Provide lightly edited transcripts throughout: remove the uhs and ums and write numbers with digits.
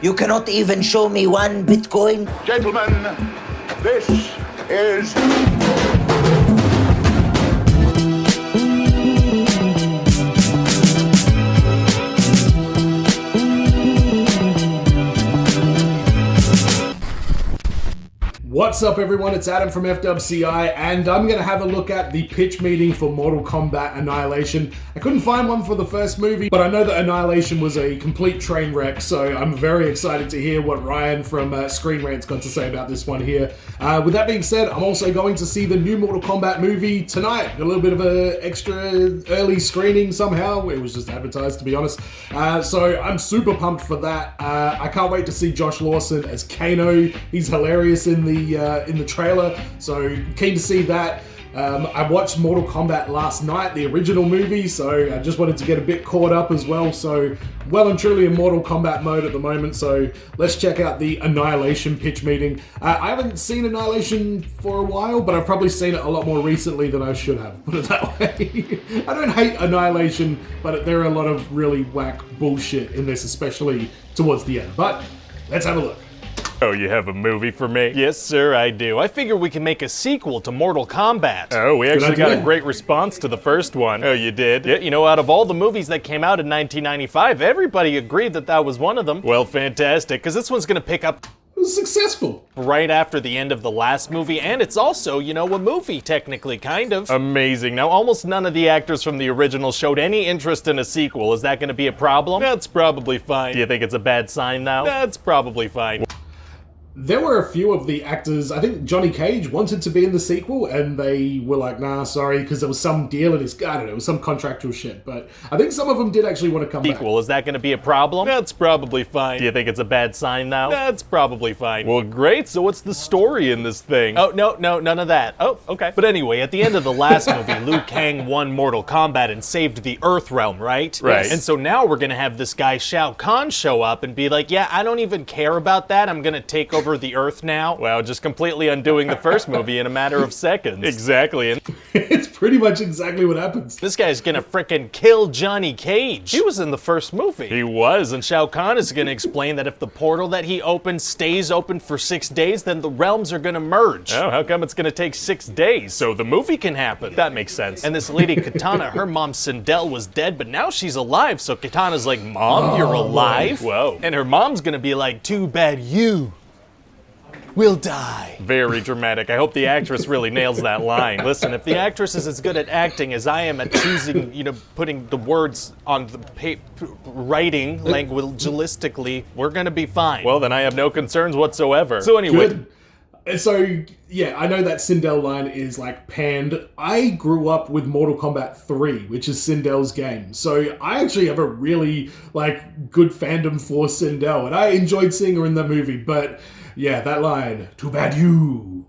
You cannot even show me one Bitcoin? Gentlemen, this is... What's up everyone, it's Adam from FWCI and I'm going to have a look at the pitch meeting for Mortal Kombat Annihilation. I couldn't find one for the first movie, but I know that Annihilation was a complete train wreck, so I'm very excited to hear what Ryan from Screen Rant's got to say about this one here. With that being said, I'm also going to see the new Mortal Kombat movie tonight. A little bit of an extra early screening somehow. It was just advertised, to be honest. So I'm super pumped for that. I can't wait to see Josh Lawson as Kano. He's hilarious in the trailer, so keen to see that. I watched Mortal Kombat last night, the original movie, so I just wanted to get a bit caught up as well. So well and truly in Mortal Kombat mode at the moment, so let's check out the Annihilation pitch meeting. I haven't seen Annihilation for a while, but I've probably seen it a lot more recently than I should have, put it that way. I don't hate Annihilation, but there are a lot of really whack bullshit in this, especially towards the end. But let's have a look. Oh, you have a movie for me? Yes, sir, I do. I figure we can make a sequel to Mortal Kombat. Oh, we actually got a great response to the first one. Oh, you did? Yeah, you know, out of all the movies that came out in 1995, everybody agreed that that was one of them. Well, fantastic, because this one's gonna pick up... It was successful. Right after the end of the last movie, and it's also, you know, a movie, technically, kind of. Amazing. Now, almost none of the actors from the original showed any interest in a sequel. Is that gonna be a problem? That's probably fine. Do you think it's a bad sign now? That's probably fine. There were a few of the actors, I think Johnny Cage wanted to be in the sequel, and they were like, nah, sorry, because there was some deal in his, I don't know, it was some contractual shit, but I think some of them did actually want to come back. Is that going to be a problem? That's probably fine. Do you think it's a bad sign now? That's probably fine. Well, great, so what's the story in this thing? Oh, no, none of that. Oh, okay. But anyway, at the end of the last movie, Liu Kang won Mortal Kombat and saved the Earth Realm, right? Right. And so now we're going to have this guy Shao Kahn show up and be like, yeah, I don't even care about that, I'm going to take over the Earth now. Wow, just completely undoing the first movie in a matter of seconds. Exactly. And it's pretty much exactly what happens. This guy's gonna frickin' kill Johnny Cage. He was in the first movie. He was, and Shao Kahn is gonna explain that if the portal that he opened stays open for 6 days, then the realms are gonna merge. Oh, how come it's gonna take 6 days? So the movie can happen. That makes sense. And this lady Katana, her mom Sindel was dead, but now she's alive, so Katana's like, Mom, you're alive? Whoa. And her mom's gonna be like, too bad you will die. Very dramatic. I hope the actress really nails that line. Listen, if the actress is as good at acting as I am at choosing, you know, putting the words on the writing languagistically, we're gonna be fine. Well, then I have no concerns whatsoever. So anyway. Good. So, yeah, I know that Sindel line is, like, panned. I grew up with Mortal Kombat 3, which is Sindel's game. So I actually have a really, like, good fandom for Sindel, and I enjoyed seeing her in that movie, but yeah, that line, too bad you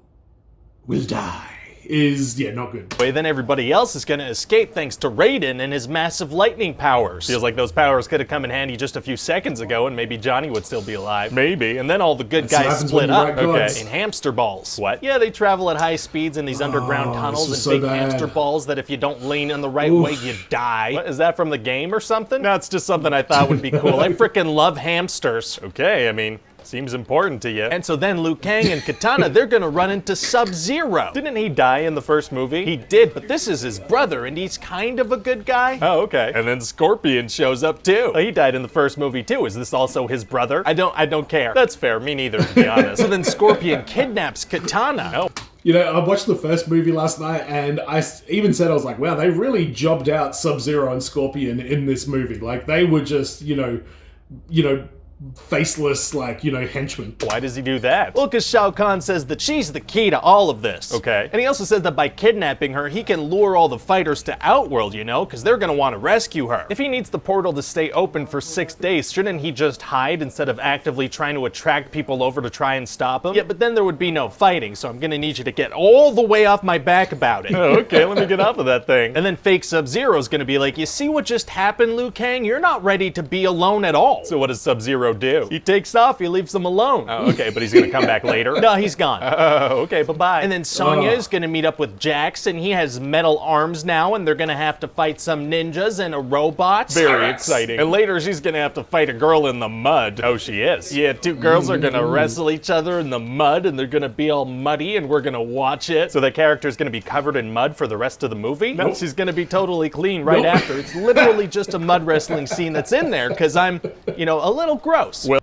will die, is, yeah, not good. Then everybody else is gonna escape thanks to Raiden and his massive lightning powers. Feels like those powers could have come in handy just a few seconds ago and maybe Johnny would still be alive. Maybe, and then all the good guys split up. Okay, in hamster balls. What? Yeah, they travel at high speeds in these underground tunnels and big hamster balls that if you don't lean in the right way, you die. What, is that from the game or something? No, it's just something I thought would be cool. I frickin' love hamsters. Okay, I mean, seems important to you. And so then Liu Kang and Katana, they're gonna run into Sub-Zero. Didn't he die in the first movie? He did, but this is his brother, and he's kind of a good guy. Oh, okay. And then Scorpion shows up too. Well, he died in the first movie too. Is this also his brother? I don't care. That's fair, me neither, to be honest. So then Scorpion kidnaps Katana. Oh. You know, I watched the first movie last night, and I even said, I was like, wow, they really jobbed out Sub-Zero and Scorpion in this movie. Like, they were just, you know, faceless, like, you know, henchmen. Why does he do that? Well, because Shao Kahn says that she's the key to all of this. Okay. And he also says that by kidnapping her, he can lure all the fighters to Outworld, you know, because they're gonna want to rescue her. If he needs the portal to stay open for 6 days, shouldn't he just hide instead of actively trying to attract people over to try and stop him? Yeah, but then there would be no fighting, so I'm gonna need you to get all the way off my back about it. Oh, okay, let me get off of that thing. And then fake Sub-Zero's gonna be like, you see what just happened, Liu Kang? You're not ready to be alone at all. So what does Sub-Zero Sub-Zero do? He takes off, he leaves them alone. Oh, okay, but he's gonna come back later? No, he's gone. Oh, okay, bye-bye. And then Sonya is gonna meet up with Jax, and he has metal arms now, and they're gonna have to fight some ninjas and a robot. Very exciting. And later she's gonna have to fight a girl in the mud. Oh, she is. Yeah, two girls are gonna wrestle each other in the mud, and they're gonna be all muddy, and we're gonna watch it. So the character's gonna be covered in mud for the rest of the movie? No, she's gonna be totally clean right after. It's literally just a mud wrestling scene that's in there, because I'm, you know, a little gross. Well,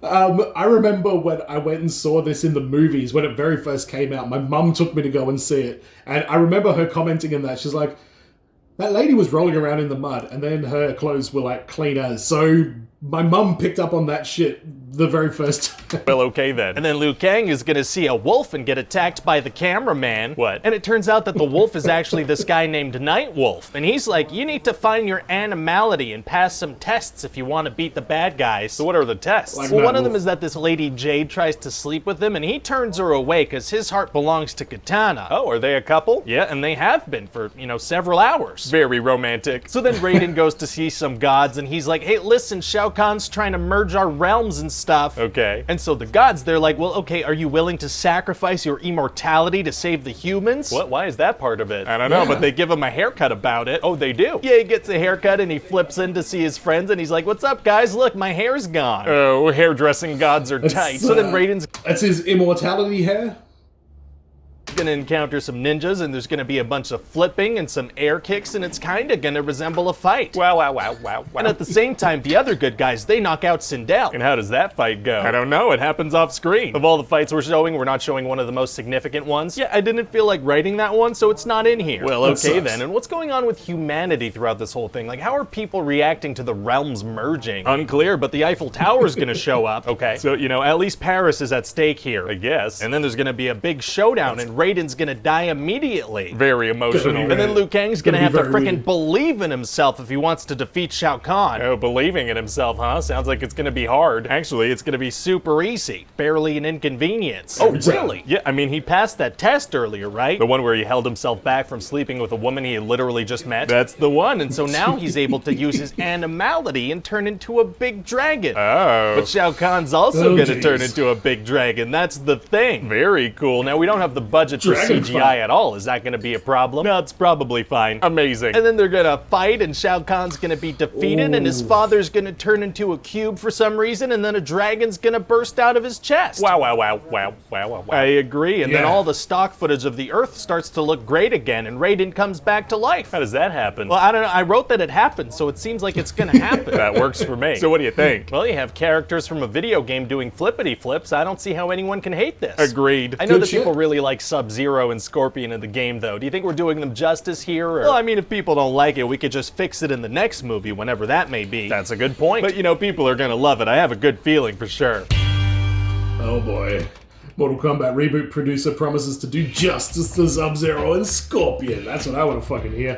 I remember when I went and saw this in the movies, when it very first came out, my mum took me to go and see it. And I remember her commenting in that. She's like, that lady was rolling around in the mud, and then her clothes were like clean as. So my mum picked up on that shit the very first time. Well, okay then. And then Liu Kang is gonna see a wolf and get attacked by the cameraman. What? And it turns out that the wolf is actually this guy named Nightwolf. And he's like, you need to find your animality and pass some tests if you want to beat the bad guys. So what are the tests? Like well, one of them is that this lady Jade tries to sleep with him, and he turns her away because his heart belongs to Katana. Oh, are they a couple? Yeah, and they have been for, you know, several hours. Very romantic. So then Raiden goes to see some gods, and he's like, hey, listen, Shao Kahn's trying to merge our realms and stuff. Okay. And so the gods, they're like, well, okay, are you willing to sacrifice your immortality to save the humans? What? Why is that part of it? I don't know, but they give him a haircut about it. Oh, they do? Yeah, he gets a haircut and he flips in to see his friends and he's like, what's up, guys? Look, my hair's gone. Oh, hairdressing gods are tight. So then Raiden's... That's his immortality hair? Gonna encounter some ninjas and there's gonna be a bunch of flipping and some air kicks and it's kinda gonna resemble a fight. Wow, wow, wow, wow, wow. And at the same time, the other good guys, they knock out Sindel. And how does that fight go? I don't know, it happens off screen. Of all the fights we're showing, we're not showing one of the most significant ones. Yeah, I didn't feel like writing that one, so it's not in here. Well, okay then, and what's going on with humanity throughout this whole thing? Like, how are people reacting to the realms merging? Unclear, but the Eiffel Tower's gonna show up. Okay, so, you know, at least Paris is at stake here, I guess. And then there's gonna be a big showdown and Raiden's gonna die immediately. Very emotional. And then Liu Kang's gonna have to frickin' believe in himself if he wants to defeat Shao Kahn. Oh, believing in himself, huh? Sounds like it's gonna be hard. Actually, it's gonna be super easy. Barely an inconvenience. Oh, really? Yeah, I mean, he passed that test earlier, right? The one where he held himself back from sleeping with a woman he had literally just met? That's the one, and so now he's able to use his animality and turn into a big dragon. Oh. But Shao Kahn's also gonna turn into a big dragon. That's the thing. Very cool. Now, we don't have the budget for CGI at all. Is that gonna be a problem? No, it's probably fine. Amazing. And then they're gonna fight and Shao Kahn's gonna be defeated and his father's gonna turn into a cube for some reason and then a dragon's gonna burst out of his chest. Wow, wow, wow, wow, wow, wow, wow. I agree. And then all the stock footage of the Earth starts to look great again and Raiden comes back to life. How does that happen? Well, I don't know. I wrote that it happened, so it seems like it's gonna happen. That works for me. So what do you think? Well, you have characters from a video game doing flippity flips. I don't see how anyone can hate this. Agreed. I know that people really like Sub-Zero and Scorpion in the game, though. Do you think we're doing them justice here? Or? Well, I mean, if people don't like it, we could just fix it in the next movie, whenever that may be. That's a good point. But, you know, people are gonna love it. I have a good feeling for sure. Oh boy. Mortal Kombat reboot producer promises to do justice to Sub-Zero and Scorpion. That's what I want to fucking hear.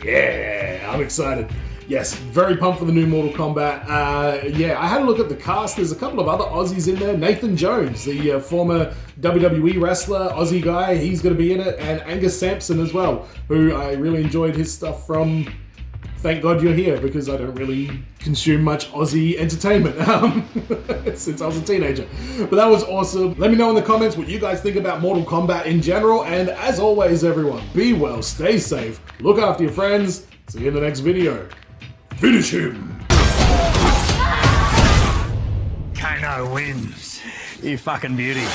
Yeah, I'm excited. Yes, very pumped for the new Mortal Kombat. Yeah, I had a look at the cast. There's a couple of other Aussies in there. Nathan Jones, the former WWE wrestler, Aussie guy, he's going to be in it. And Angus Sampson as well, who I really enjoyed his stuff from Thank God You're Here, because I don't really consume much Aussie entertainment since I was a teenager. But that was awesome. Let me know in the comments what you guys think about Mortal Kombat in general. And as always, everyone, be well, stay safe, look after your friends. See you in the next video. Finish him! Kano wins. You fucking beauty.